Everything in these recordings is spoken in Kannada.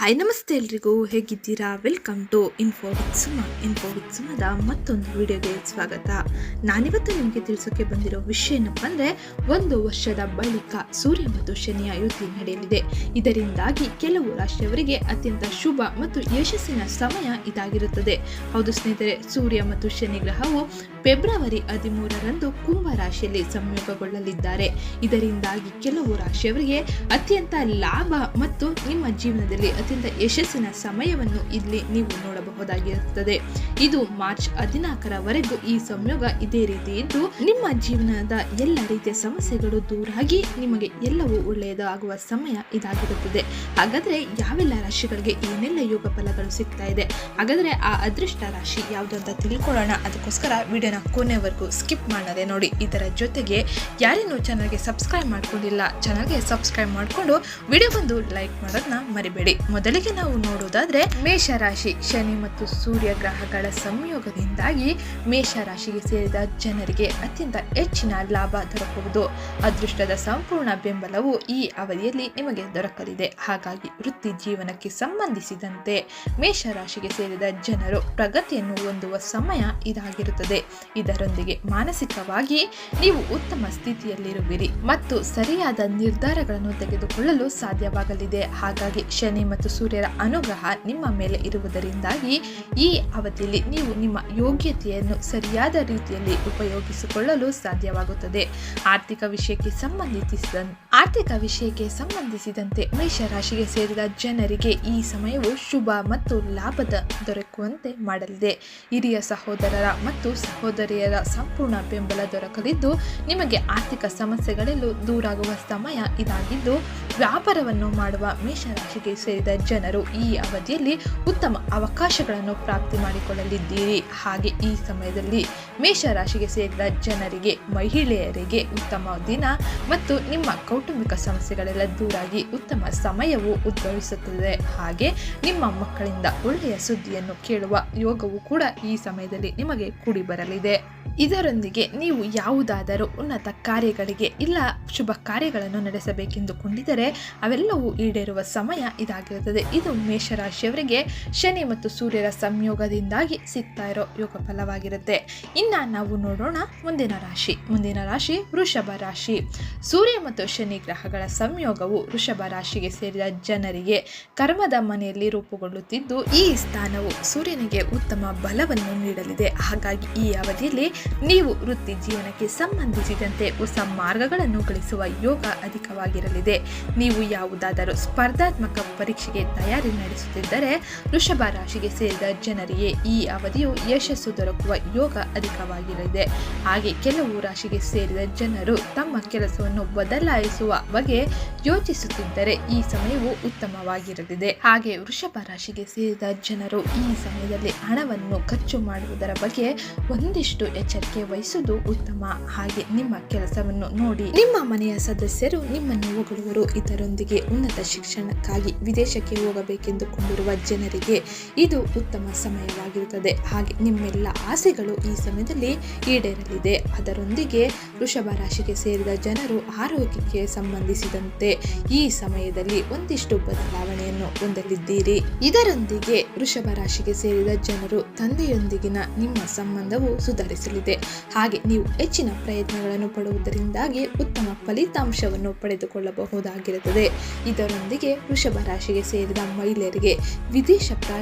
ಹಾಯ್ ನಮಸ್ತೆ ಎಲ್ರಿಗೂ, ಹೇಗಿದ್ದೀರಾ? ವೆಲ್ಕಮ್ ಟು ಇನ್ಫೋ ವಿತ್ ಸುಮದ ಮತ್ತೊಂದು ವಿಡಿಯೋಗೆ ಸ್ವಾಗತ. ನಾನಿವತ್ತು ನಿಮಗೆ ತಿಳಿಸೋಕೆ ಬಂದಿರೋ ವಿಷಯ ಏನಪ್ಪ ಅಂದರೆ, 1 ವರ್ಷದ ಬಳಿಕ ಸೂರ್ಯ ಮತ್ತು ಶನಿಯ ಯುತಿ ನಡೆಯಲಿದೆ. ಇದರಿಂದಾಗಿ ಕೆಲವು ರಾಶಿಯವರಿಗೆ ಅತ್ಯಂತ ಶುಭ ಮತ್ತು ಯಶಸ್ಸಿನ ಸಮಯ ಇದಾಗಿರುತ್ತದೆ. ಹೌದು ಸ್ನೇಹಿತರೆ, ಸೂರ್ಯ ಮತ್ತು ಶನಿ ಗ್ರಹವು ಫೆಬ್ರವರಿ 13ರಂದು ಕುಂಭ ರಾಶಿಯಲ್ಲಿ ಸಂಯೋಗಗೊಳ್ಳಲಿದ್ದಾರೆ. ಇದರಿಂದಾಗಿ ಕೆಲವು ರಾಶಿಯವರಿಗೆ ಅತ್ಯಂತ ಲಾಭ ಮತ್ತು ನಿಮ್ಮ ಜೀವನದಲ್ಲಿ ಅತ್ಯಂತ ಯಶಸ್ಸಿನ ಸಮಯವನ್ನು ಇಲ್ಲಿ ನೀವು ನೋಡಬಹುದಾಗಿರುತ್ತದೆ. ಇದು ಮಾರ್ಚ್ 14ರವರೆಗೂ ಈ ಸಂಯೋಗ ಇದೇ ರೀತಿ ಇದ್ದು, ನಿಮ್ಮ ಜೀವನದ ಎಲ್ಲ ರೀತಿಯ ಸಮಸ್ಯೆಗಳು ದೂರಾಗಿ ನಿಮಗೆ ಎಲ್ಲವೂ ಒಳ್ಳೆಯದಾಗುವ ಸಮಯ ಇದಾಗಿರುತ್ತದೆ. ಹಾಗಾದ್ರೆ ಯಾವೆಲ್ಲ ರಾಶಿಗಳಿಗೆ ಏನೆಲ್ಲ ಯೋಗ ಫಲಗಳು ಸಿಗ್ತಾ ಇದೆ, ಹಾಗಾದ್ರೆ ಆ ಅದೃಷ್ಟ ರಾಶಿ ಯಾವುದು ಅಂತ ತಿಳ್ಕೊಳ್ಳೋಣ. ಅದಕ್ಕೋಸ್ಕರ ವಿಡಿಯೋನ ಕೊನೆವರೆಗೂ ಸ್ಕಿಪ್ ಮಾಡದೆ ನೋಡಿ. ಇದರ ಜೊತೆಗೆ ಯಾರೇನು ಚಾನಲ್ಗೆ ಸಬ್ಸ್ಕ್ರೈಬ್ ಮಾಡ್ಕೊಂಡಿಲ್ಲ, ಚಾನಲ್ಗೆ ಸಬ್ಸ್ಕ್ರೈಬ್ ಮಾಡಿಕೊಂಡು ವಿಡಿಯೋಗೊಂದು ಲೈಕ್ ಮಾಡೋದನ್ನ ಮರಿಬೇಡಿ. ಮೊದಲಿಗೆ ನಾವು ನೋಡೋದಾದ್ರೆ ಮೇಷರಾಶಿ, ಶನಿ ಮತ್ತು ಸೂರ್ಯ ಗ್ರಹಗಳ ಸಂಯೋಗದಿಂದಾಗಿ ಮೇಷರಾಶಿಗೆ ಸೇರಿದ ಜನರಿಗೆ ಅತ್ಯಂತ ಹೆಚ್ಚಿನ ಲಾಭ ದೊರಕುವುದು. ಅದೃಷ್ಟದ ಸಂಪೂರ್ಣ ಬೆಂಬಲವು ಈ ಅವಧಿಯಲ್ಲಿ ನಿಮಗೆ ದೊರಕಲಿದೆ. ಹಾಗಾಗಿ ವೃತ್ತಿ ಜೀವನಕ್ಕೆ ಸಂಬಂಧಿಸಿದಂತೆ ಮೇಷರಾಶಿಗೆ ಸೇರಿದ ಜನರು ಪ್ರಗತಿಯನ್ನು ಹೊಂದುವ ಸಮಯ ಇದಾಗಿರುತ್ತದೆ. ಇದರೊಂದಿಗೆ ಮಾನಸಿಕವಾಗಿ ನೀವು ಉತ್ತಮ ಸ್ಥಿತಿಯಲ್ಲಿರುವಿರಿ ಮತ್ತು ಸರಿಯಾದ ನಿರ್ಧಾರಗಳನ್ನು ತೆಗೆದುಕೊಳ್ಳಲು ಸಾಧ್ಯವಾಗಲಿದೆ. ಹಾಗಾಗಿ ಶನಿ ಮತ್ತು ಸೂರ್ಯರ ಅನುಗ್ರಹ ನಿಮ್ಮ ಮೇಲೆ ಇರುವುದರಿಂದಾಗಿ ಈ ಅವಧಿಯಲ್ಲಿ ನೀವು ನಿಮ್ಮ ಯೋಗ್ಯತೆಯನ್ನು ಸರಿಯಾದ ರೀತಿಯಲ್ಲಿ ಉಪಯೋಗಿಸಿಕೊಳ್ಳಲು ಸಾಧ್ಯವಾಗುತ್ತದೆ. ಆರ್ಥಿಕ ವಿಷಯಕ್ಕೆ ಸಂಬಂಧಿಸಿದಂತೆ ಮೇಷರಾಶಿಗೆ ಸೇರಿದ ಜನರಿಗೆ ಈ ಸಮಯವು ಶುಭ ಮತ್ತು ಲಾಭದ ದೊರಕುವಂತೆ ಮಾಡಲಿದೆ. ಹಿರಿಯ ಸಹೋದರರ ಮತ್ತು ಸಹೋದರಿಯರ ಸಂಪೂರ್ಣ ಬೆಂಬಲ ದೊರಕಲಿದ್ದು, ನಿಮಗೆ ಆರ್ಥಿಕ ಸಮಸ್ಯೆಗಳೆಲ್ಲೂ ದೂರಾಗುವ ಸಮಯ ಇದಾಗಿದ್ದು, ವ್ಯಾಪಾರವನ್ನು ಮಾಡುವ ಮೇಷರಾಶಿಗೆ ಸೇರಿದ ಜನರು ಈ ಅವಧಿಯಲ್ಲಿ ಉತ್ತಮ ಅವಕಾಶಗಳನ್ನು ಪ್ರಾಪ್ತಿ ಮಾಡಿಕೊಳ್ಳಲಿದ್ದೀರಿ. ಹಾಗೆ ಈ ಸಮಯದಲ್ಲಿ ಮೇಷರಾಶಿಗೆ ಸೇರಿದ ಜನರಿಗೆ, ಮಹಿಳೆಯರಿಗೆ ಉತ್ತಮ ದಿನ ಮತ್ತು ನಿಮ್ಮ ಕೌಟುಂಬಿಕ ಸಮಸ್ಯೆಗಳೆಲ್ಲ ದೂರಾಗಿ ಉತ್ತಮ ಸಮಯವು ಉದ್ಭವಿಸುತ್ತದೆ. ಹಾಗೆ ನಿಮ್ಮ ಮಕ್ಕಳಿಂದ ಒಳ್ಳೆಯ ಸುದ್ದಿಯನ್ನು ಕೇಳುವ ಯೋಗವು ಕೂಡ ಈ ಸಮಯದಲ್ಲಿ ನಿಮಗೆ ಕೂಡಿ ಬರಲಿದೆ. ಇದರೊಂದಿಗೆ ನೀವು ಯಾವುದಾದರೂ ಉನ್ನತ ಕಾರ್ಯಗಳಿಗೆ ಇಲ್ಲ ಶುಭ ಕಾರ್ಯಗಳನ್ನು ನಡೆಸಬೇಕೆಂದುಕೊಂಡಿದ್ದರೆ ಅವೆಲ್ಲವೂ ಈಡೇರುವ ಸಮಯ ಇದಾಗಿರುತ್ತದೆ. ಇದು ಮೇಷರಾಶಿಯವರಿಗೆ ಶನಿ ಮತ್ತು ಸೂರ್ಯರ ಸಂಯೋಗದಿಂದಾಗಿ ಸಿಗ್ತಾ ಇರೋ ಯೋಗ ಫಲವಾಗಿರುತ್ತೆ. ಇನ್ನು ನಾವು ನೋಡೋಣ ಮುಂದಿನ ರಾಶಿ ವೃಷಭ ರಾಶಿ. ಸೂರ್ಯ ಮತ್ತು ಶನಿ ಗ್ರಹಗಳ ಸಂಯೋಗವು ವೃಷಭ ರಾಶಿಗೆ ಸೇರಿದ ಜನರಿಗೆ ಕರ್ಮದ ಮನೆಯಲ್ಲಿ ರೂಪುಗೊಳ್ಳುತ್ತಿದ್ದು, ಈ ಸ್ಥಾನವು ಸೂರ್ಯನಿಗೆ ಉತ್ತಮ ಬಲವನ್ನು ನೀಡಲಿದೆ. ಹಾಗಾಗಿ ಈ ಅವಧಿಯಲ್ಲಿ ನೀವು ವೃತ್ತಿ ಜೀವನಕ್ಕೆ ಸಂಬಂಧಿಸಿದಂತೆ ಹೊಸ ಮಾರ್ಗಗಳನ್ನು ಗಳಿಸುವ ಯೋಗ ಅಧಿಕವಾಗಿರಲಿದೆ. ನೀವು ಯಾವುದಾದರೂ ಸ್ಪರ್ಧಾತ್ಮಕ ಪರೀಕ್ಷೆಗೆ ತಯಾರಿ ನಡೆಸುತ್ತಿದ್ದರೆ ವೃಷಭ ರಾಶಿಗೆ ಸೇರಿದ ಜನರಿಗೆ ಈ ಅವಧಿಯು ಯಶಸ್ಸು ದೊರಕುವ ಯೋಗ ಅಧಿಕವಾಗಿರಲಿದೆ. ಹಾಗೆ ಕೆಲವು ರಾಶಿಗೆ ಸೇರಿದ ಜನರು ತಮ್ಮ ಕೆಲಸವನ್ನು ಬದಲಾಯಿಸುವ ಬಗ್ಗೆ ಯೋಚಿಸುತ್ತಿದ್ದರೆ ಈ ಸಮಯವು ಉತ್ತಮವಾಗಿರಲಿದೆ. ಹಾಗೆ ವೃಷಭ ರಾಶಿಗೆ ಸೇರಿದ ಜನರು ಈ ಸಮಯದಲ್ಲಿ ಹಣವನ್ನು ಖರ್ಚು ಮಾಡುವುದರ ಬಗ್ಗೆ ಒಂದಿಷ್ಟು ಎಚ್ಚರಿಕೆ ವಹಿಸುವುದು ಉತ್ತಮ. ಹಾಗೆ ನಿಮ್ಮ ಕೆಲಸವನ್ನು ನೋಡಿ ನಿಮ್ಮ ಮನೆಯ ಸದಸ್ಯರು ನಿಮ್ಮನ್ನು ಹೊಗಳುವರು. ಇದರೊಂದಿಗೆ ಉನ್ನತ ಶಿಕ್ಷಣಕ್ಕಾಗಿ ವಿದೇಶಕ್ಕೆ ಹೋಗಬೇಕೆಂದುಕೊಂಡಿರುವ ಜನರಿಗೆ ಇದು ಉತ್ತಮ ಸಮಯವಾಗಿರುತ್ತದೆ. ಹಾಗೆ ನಿಮ್ಮೆಲ್ಲ ಆಸೆಗಳು ಈ ಸಮಯದಲ್ಲಿ ಈಡೇರಲಿದೆ. ಅದರೊಂದಿಗೆ ವೃಷಭ ರಾಶಿಗೆ ಸೇರಿದ ಜನರು ಆರೋಗ್ಯಕ್ಕೆ ಸಂಬಂಧಿಸಿದಂತೆ ಈ ಸಮಯದಲ್ಲಿ ಒಂದಿಷ್ಟು ಬದಲಾವಣೆಯನ್ನು ಹೊಂದಲಿದ್ದೀರಿ. ಇದರೊಂದಿಗೆ ವೃಷಭ ರಾಶಿಗೆ ಸೇರಿದ ಜನರು ತಂದೆಯೊಂದಿಗಿನ ನಿಮ್ಮ ಸಂಬಂಧವು ಸುಧಾರಿಸಲಿದೆ. ಹಾಗೆ ನೀವು ಹೆಚ್ಚಿನ ಪ್ರಯತ್ನಗಳನ್ನು ಪಡುವುದರಿಂದಾಗಿ ಉತ್ತಮ ಫಲಿತಾಂಶವನ್ನು ಪಡೆದುಕೊಳ್ಳಬಹುದಾಗಿರುತ್ತದೆ. ಇದರೊಂದಿಗೆ ವೃಷಭ ರಾಶಿಗೆ ಸೇರಿದ ಮಹಿಳೆಯರಿಗೆ ವಿದೇಶ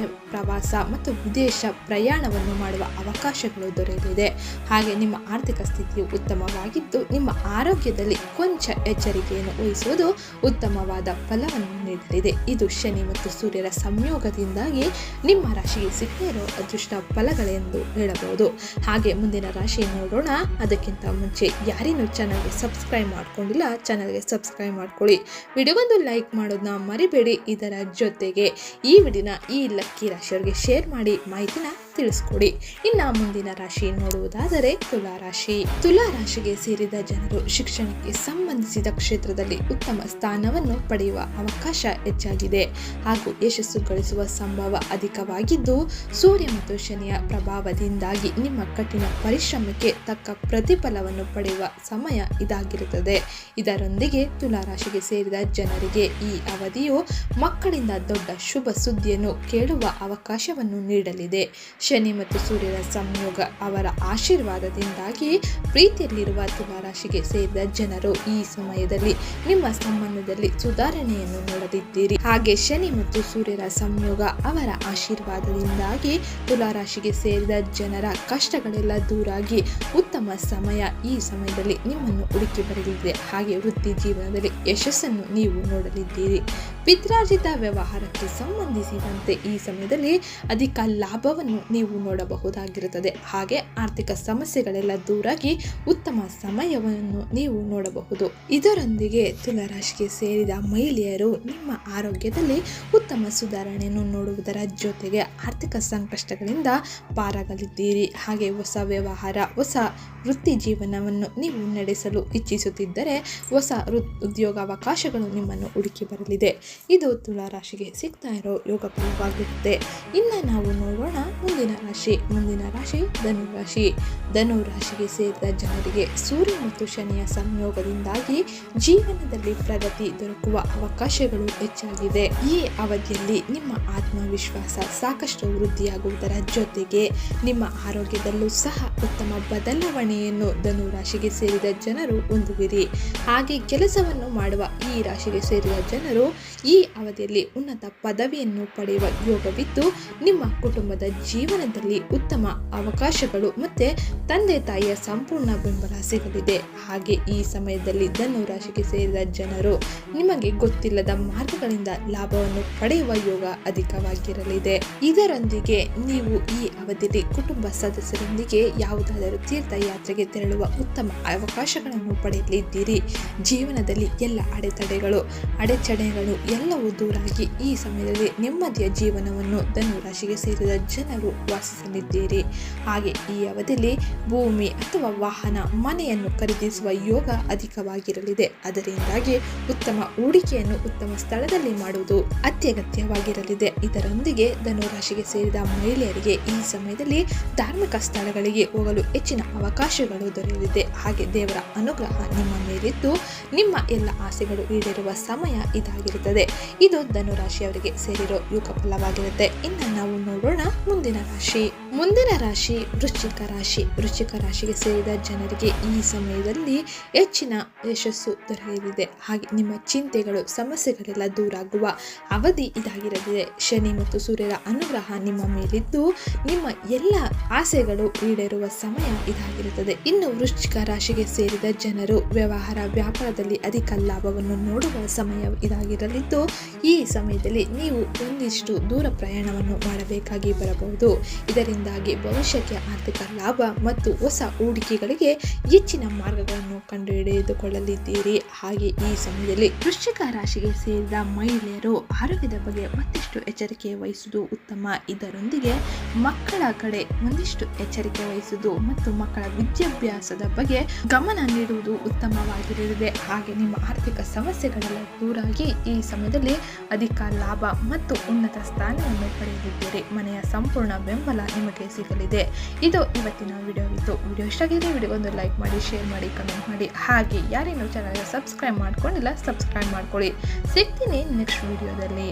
ಪ್ರವಾಸ ಮತ್ತು ವಿದೇಶ ಪ್ರಯಾಣವನ್ನು ಮಾಡುವ ಅವಕಾಶಗಳು ದೊರೆಯಲಿದೆ. ಹಾಗೆ ನಿಮ್ಮ ಆರ್ಥಿಕ ಸ್ಥಿತಿಯು ಉತ್ತಮವಾಗಿದ್ದು, ನಿಮ್ಮ ಆರೋಗ್ಯದಲ್ಲಿ ಕೊಂಚ ಎಚ್ಚರಿಕೆಯನ್ನು ವಹಿಸುವುದು ಉತ್ತಮವಾದ ಫಲವನ್ನು ನೀಡಲಿದೆ. ಇದು ಶನಿ ಮತ್ತು ಸೂರ್ಯರ ಸಂಯೋಗದಿಂದಾಗಿ ನಿಮ್ಮ ರಾಶಿಗೆ ಸಿಕ್ಕಿರೋ ಅದೃಷ್ಟ ಫಲಗಳೆಂದು ಹೇಳಬಹುದು. ಹಾಗೆ ಮುಂದಿನ ರಾಶಿ ನೋಡೋಣ. ಅದಕ್ಕಿಂತ ಮುಂಚೆ ಯಾರೇನು ಚಾನಲ್ಗೆ ಸಬ್ಸ್ಕ್ರೈಬ್ ಮಾಡ್ಕೊಂಡಿಲ್ಲ, ಚಾನಲ್ಗೆ ಸಬ್ಸ್ಕ್ರೈಬ್ ಮಾಡ್ಕೊಳ್ಳಿ. ವಿಡಿಯೋಗೊಂದು ಲೈಕ್ ಮಾಡೋದನ್ನ ಮರಿಬೇಡಿ. ಇದರ ಜೊತೆಗೆ ಈ ವಿಡಿಯೋನ ಈ ಲಕ್ಕಿ ರಾಶಿಯವರಿಗೆ ಶೇರ್ ಮಾಡಿ ಮಾಹಿತಿನ ತಿಳಿಸ್ಕೊಡಿ. ಇನ್ನು ಮುಂದಿನ ರಾಶಿ ನೋಡುವುದಾದರೆ ತುಲಾರಾಶಿ. ತುಲಾರಾಶಿಗೆ ಸೇರಿದ ಜನರು ಶಿಕ್ಷಣಕ್ಕೆ ಸಂಬಂಧಿಸಿದ ಕ್ಷೇತ್ರದಲ್ಲಿ ಉತ್ತಮ ಸ್ಥಾನವನ್ನು ಪಡೆಯುವ ಅವಕಾಶ ಹೆಚ್ಚಾಗಿದೆ ಹಾಗೂ ಯಶಸ್ಸು ಗಳಿಸುವ ಸಂಭವ ಅಧಿಕವಾಗಿದ್ದು, ಸೂರ್ಯ ಮತ್ತು ಶನಿಯ ಪ್ರಭಾವದಿಂದಾಗಿ ನಿಮ್ಮ ಕಠಿಣ ಪರಿಶ್ರಮಕ್ಕೆ ತಕ್ಕ ಪ್ರತಿಫಲವನ್ನು ಪಡೆಯುವ ಸಮಯ ಇದಾಗಿರುತ್ತದೆ. ಇದರೊಂದಿಗೆ ತುಲಾರಾಶಿಗೆ ಸೇರಿದ ಜನರಿಗೆ ಈ ಅವಧಿಯು ಮಕ್ಕಳಿಂದ ದೊಡ್ಡ ಶುಭ ಸುದ್ದಿಯನ್ನು ಕೇಳುವ ಅವಕಾಶವನ್ನು ನೀಡಲಿದೆ. ಶನಿ ಮತ್ತು ಸೂರ್ಯರ ಸಂಯೋಗ ಅವರ ಆಶೀರ್ವಾದದಿಂದಾಗಿ ಪ್ರೀತಿಯಲ್ಲಿರುವ ತುಲಾರಾಶಿಗೆ ಸೇರಿದ ಜನರು ಈ ಸಮಯದಲ್ಲಿ ನಿಮ್ಮ ಸಂಬಂಧದಲ್ಲಿ ಸುಧಾರಣೆಯನ್ನು ನೋಡಲಿದ್ದೀರಿ. ಹಾಗೆ ಶನಿ ಮತ್ತು ಸೂರ್ಯರ ಸಂಯೋಗ ಅವರ ಆಶೀರ್ವಾದದಿಂದಾಗಿ ತುಲಾರಾಶಿಗೆ ಸೇರಿದ ಜನರ ಕಷ್ಟಗಳೆಲ್ಲ ದೂರಾಗಿ ಉತ್ತಮ ಸಮಯ ಈ ಸಮಯದಲ್ಲಿ ನಿಮ್ಮನ್ನು ಹುಡುಕಿ ಬರಲಿದೆ. ಹಾಗೆ ವೃತ್ತಿ ಜೀವನದಲ್ಲಿ ಯಶಸ್ಸನ್ನು ನೀವು ನೋಡಲಿದ್ದೀರಿ. ಪಿತ್ರಾರ್ಜಿತ ವ್ಯವಹಾರಕ್ಕೆ ಸಂಬಂಧಿಸಿದಂತೆ ಈ ಸಮಯದಲ್ಲಿ ಅಧಿಕ ಲಾಭವನ್ನು ನೀವು ನೋಡಬಹುದಾಗಿರುತ್ತದೆ. ಹಾಗೆ ಆರ್ಥಿಕ ಸಮಸ್ಯೆಗಳೆಲ್ಲ ದೂರಾಗಿ ಉತ್ತಮ ಸಮಯವನ್ನು ನೀವು ನೋಡಬಹುದು. ಇದರೊಂದಿಗೆ ತುಲಾರಾಶಿಗೆ ಸೇರಿದ ಮಹಿಳೆಯರು ನಿಮ್ಮ ಆರೋಗ್ಯದಲ್ಲಿ ಉತ್ತಮ ಸುಧಾರಣೆಯನ್ನು ನೋಡುವುದರ ಜೊತೆಗೆ ಆರ್ಥಿಕ ಸಂಕಷ್ಟಗಳಿಂದ ಪಾರಾಗಲಿದ್ದೀರಿ. ಹಾಗೆ ಹೊಸ ವ್ಯವಹಾರ, ಹೊಸ ವೃತ್ತಿ ಜೀವನವನ್ನು ನೀವು ನಡೆಸಲು ಇಚ್ಛಿಸುತ್ತಿದ್ದರೆ ಹೊಸ ಉದ್ಯೋಗಾವಕಾಶಗಳು ನಿಮ್ಮನ್ನು ಹುಡುಕಿ ಬರಲಿದೆ. ಇದು ತುಲಾರಾಶಿಗೆ ಸಿಗ್ತಾ ಇರೋ ಯೋಗ ಫಲವಾಗಿರುತ್ತೆ. ಇನ್ನು ನಾವು ನೋಡೋಣ ಮುಂದಿನ ರಾಶಿ. ಮುಂದಿನ ರಾಶಿ ಧನುರಾಶಿ. ಧನುರಾಶಿಗೆ ಸೇರಿದ ಜನರಿಗೆ ಸೂರ್ಯ ಮತ್ತು ಶನಿಯ ಸಂಯೋಗದಿಂದಾಗಿ ಜೀವನದಲ್ಲಿ ಪ್ರಗತಿ ದೊರಕುವ ಅವಕಾಶಗಳು ಹೆಚ್ಚಾಗಿದೆ. ಈ ಅವಧಿಯಲ್ಲಿ ನಿಮ್ಮ ಆತ್ಮವಿಶ್ವಾಸ ಸಾಕಷ್ಟು ವೃದ್ಧಿಯಾಗುವುದರ ಜೊತೆಗೆ ನಿಮ್ಮ ಆರೋಗ್ಯದಲ್ಲೂ ಸಹ ಉತ್ತಮ ಬದಲಾವಣೆಯನ್ನು ಧನುರಾಶಿಗೆ ಸೇರಿದ ಜನರು ಹೊಂದುವಿರಿ. ಹಾಗೆ ಕೆಲಸವನ್ನು ಮಾಡುವ ಈ ರಾಶಿಗೆ ಸೇರಿದ ಜನರು ಈ ಅವಧಿಯಲ್ಲಿ ಉನ್ನತ ಪದವಿಯನ್ನು ಪಡೆಯುವ ಯೋಗವಿದ್ದು, ನಿಮ್ಮ ಕುಟುಂಬದ ಜೀವನದಲ್ಲಿ ಉತ್ತಮ ಅವಕಾಶಗಳು ಮತ್ತೆ ತಂದೆ ತಾಯಿಯ ಸಂಪೂರ್ಣ ಬೆಂಬಲ ಸಿಗಲಿದೆ. ಹಾಗೆ ಈ ಸಮಯದಲ್ಲಿ ಧನುರಾಶಿಗೆ ಸೇರಿದ ಜನರು ನಿಮಗೆ ಗೊತ್ತಿಲ್ಲದ ಮಾರ್ಗಗಳಿಂದ ಲಾಭವನ್ನು ಪಡೆಯುವ ಯೋಗ ಅಧಿಕವಾಗಿರಲಿದೆ. ಇದರೊಂದಿಗೆ ನೀವು ಈ ಅವಧಿಯಲ್ಲಿ ಕುಟುಂಬ ಸದಸ್ಯರೊಂದಿಗೆ ಯಾವುದಾದರೂ ತೀರ್ಥಯಾತ್ರೆಗೆ ತೆರಳುವ ಉತ್ತಮ ಅವಕಾಶಗಳನ್ನು ಪಡೆಯಲಿದ್ದೀರಿ. ಜೀವನದಲ್ಲಿ ಎಲ್ಲ ಅಡೆತಡೆಗಳು ಎಲ್ಲವೂ ದೂರಾಗಿ ಈ ಸಮಯದಲ್ಲಿ ನೆಮ್ಮದಿಯ ಜೀವನವನ್ನು ಧನುರಾಶಿಗೆ ಸೇರಿದ ಜನರು ವಾಸಿಸಲಿದ್ದೀರಿ. ಹಾಗೆ ಈ ಅವಧಿಯಲ್ಲಿ ಭೂಮಿ ಅಥವಾ ವಾಹನ, ಮನೆಯನ್ನು ಖರೀದಿಸುವ ಯೋಗ ಅಧಿಕವಾಗಿರಲಿದೆ. ಅದರಿಂದಾಗಿ ಉತ್ತಮ ಹೂಡಿಕೆಯನ್ನು ಉತ್ತಮ ಸ್ಥಳದಲ್ಲಿ ಮಾಡುವುದು ಅತ್ಯಗತ್ಯವಾಗಿರಲಿದೆ. ಇದರೊಂದಿಗೆ ಧನುರಾಶಿಗೆ ಸೇರಿದ ಮಹಿಳೆಯರಿಗೆ ಈ ಸಮಯದಲ್ಲಿ ಧಾರ್ಮಿಕ ಸ್ಥಳಗಳಿಗೆ ಹೋಗಲು ಹೆಚ್ಚಿನ ಅವಕಾಶಗಳು ದೊರೆಯಲಿದೆ. ಹಾಗೆ ದೇವರ ಅನುಗ್ರಹ ನಿಮ್ಮ ಮೇಲಿದ್ದು ನಿಮ್ಮ ಎಲ್ಲ ಆಸೆಗಳು ಈಡೇರುವ ಸಮಯ ಇದಾಗಿರುತ್ತದೆ. ಇದು ಧನುರಾಶಿಯವರಿಗೆ ಸೇರಿರೋ ಯೋಗ ಫಲವಾಗಿರುತ್ತೆ. ಇನ್ನು ನಾವು ನೋಡೋಣ ಮುಂದಿನ ರಾಶಿ. ಮುಂದಿನ ರಾಶಿ ವೃಶ್ಚಿಕ ರಾಶಿ. ವೃಶ್ಚಿಕ ರಾಶಿಗೆ ಸೇರಿದ ಜನರಿಗೆ ಈ ಸಮಯದಲ್ಲಿ ಹೆಚ್ಚಿನ ಯಶಸ್ಸು ದೊರೆಯಲಿದೆ. ಹಾಗೆ ನಿಮ್ಮ ಚಿಂತೆಗಳು, ಸಮಸ್ಯೆಗಳೆಲ್ಲ ದೂರಾಗುವ ಅವಧಿ ಇದಾಗಿರಲಿದೆ. ಶನಿ ಮತ್ತು ಸೂರ್ಯರ ಅನುಗ್ರಹ ನಿಮ್ಮ ಮೇಲಿದ್ದು ನಿಮ್ಮ ಎಲ್ಲ ಆಸೆಗಳು ಈಡೇರುವ ಸಮಯ ಇದಾಗಿರುತ್ತದೆ. ಇನ್ನು ವೃಶ್ಚಿಕ ರಾಶಿಗೆ ಸೇರಿದ ಜನರು ವ್ಯವಹಾರ, ವ್ಯಾಪಾರದಲ್ಲಿ ಅಧಿಕ ಲಾಭವನ್ನು ನೋಡುವ ಸಮಯ ಇದಾಗಿರಲಿದ್ದು, ಈ ಸಮಯದಲ್ಲಿ ನೀವು ಒಂದಿಷ್ಟು ದೂರ ಪ್ರಯಾಣವನ್ನು ಮಾಡಬೇಕಾಗಿ ಬರಬಹುದು. ಇದರಿಂದಾಗಿ ಭವಿಷ್ಯಕ್ಕೆ ಆರ್ಥಿಕ ಲಾಭ ಮತ್ತು ಹೊಸ ಹೂಡಿಕೆಗಳಿಗೆ ಹೆಚ್ಚಿನ ಮಾರ್ಗಗಳನ್ನು ಕಂಡುಹಿಡಿದುಕೊಳ್ಳಲಿದ್ದೀರಿ. ಹಾಗೆ ಈ ಸಮಯದಲ್ಲಿ ವೃಶ್ಚಿಕ ರಾಶಿಗೆ ಸೇರಿದ ಮಹಿಳೆಯರು ಆರೋಗ್ಯದ ಬಗ್ಗೆ ಮತ್ತಷ್ಟು ಎಚ್ಚರಿಕೆ ವಹಿಸುವುದು ಉತ್ತಮ. ಇದರೊಂದಿಗೆ ಮಕ್ಕಳ ಕಡೆ ಒಂದಿಷ್ಟು ಎಚ್ಚರಿಕೆ ವಹಿಸುವುದು ಮತ್ತು ಮಕ್ಕಳ ವಿದ್ಯಾಭ್ಯಾಸದ ಬಗ್ಗೆ ಗಮನ ನೀಡುವುದು ಉತ್ತಮವಾಗಿರಲಿದೆ. ಹಾಗೆ ನಿಮ್ಮ ಆರ್ಥಿಕ ಸಮಸ್ಯೆಗಳೆಲ್ಲ ದೂರಾಗಿ ಈ ಸಮಯದಲ್ಲಿ ಅಧಿಕ ಲಾಭ ಮತ್ತು ಉನ್ನತ ಸ್ಥಾನವನ್ನು ಪಡೆಯಲಿದ್ದೀರಿ. ಮನೆಯ ಸಂಪೂರ್ಣ ಬೆಂಬಲ ನಿಮಗೆ ಸಿಗಲಿದೆ. ಇದು ಇವತ್ತಿನ ವಿಡಿಯೋ ಇಷ್ಟ ಆಗಿದ್ರೆ ವಿಡಿಯೋಗೊಂದು ಲೈಕ್ ಮಾಡಿ, ಶೇರ್ ಮಾಡಿ, ಕಮೆಂಟ್ ಮಾಡಿ. ಹಾಗೆ ಯಾರೇನೋ ಚಾನಲ್ಗೆ ಸಬ್ಸ್ಕ್ರೈಬ್ ಮಾಡ್ಕೊಂಡಿಲ್ಲ, ಸಬ್ಸ್ಕ್ರೈಬ್ ಮಾಡ್ಕೊಳ್ಳಿ. ಸಿಗ್ತೀನಿ ನೆಕ್ಸ್ಟ್ ವಿಡಿಯೋದಲ್ಲಿ.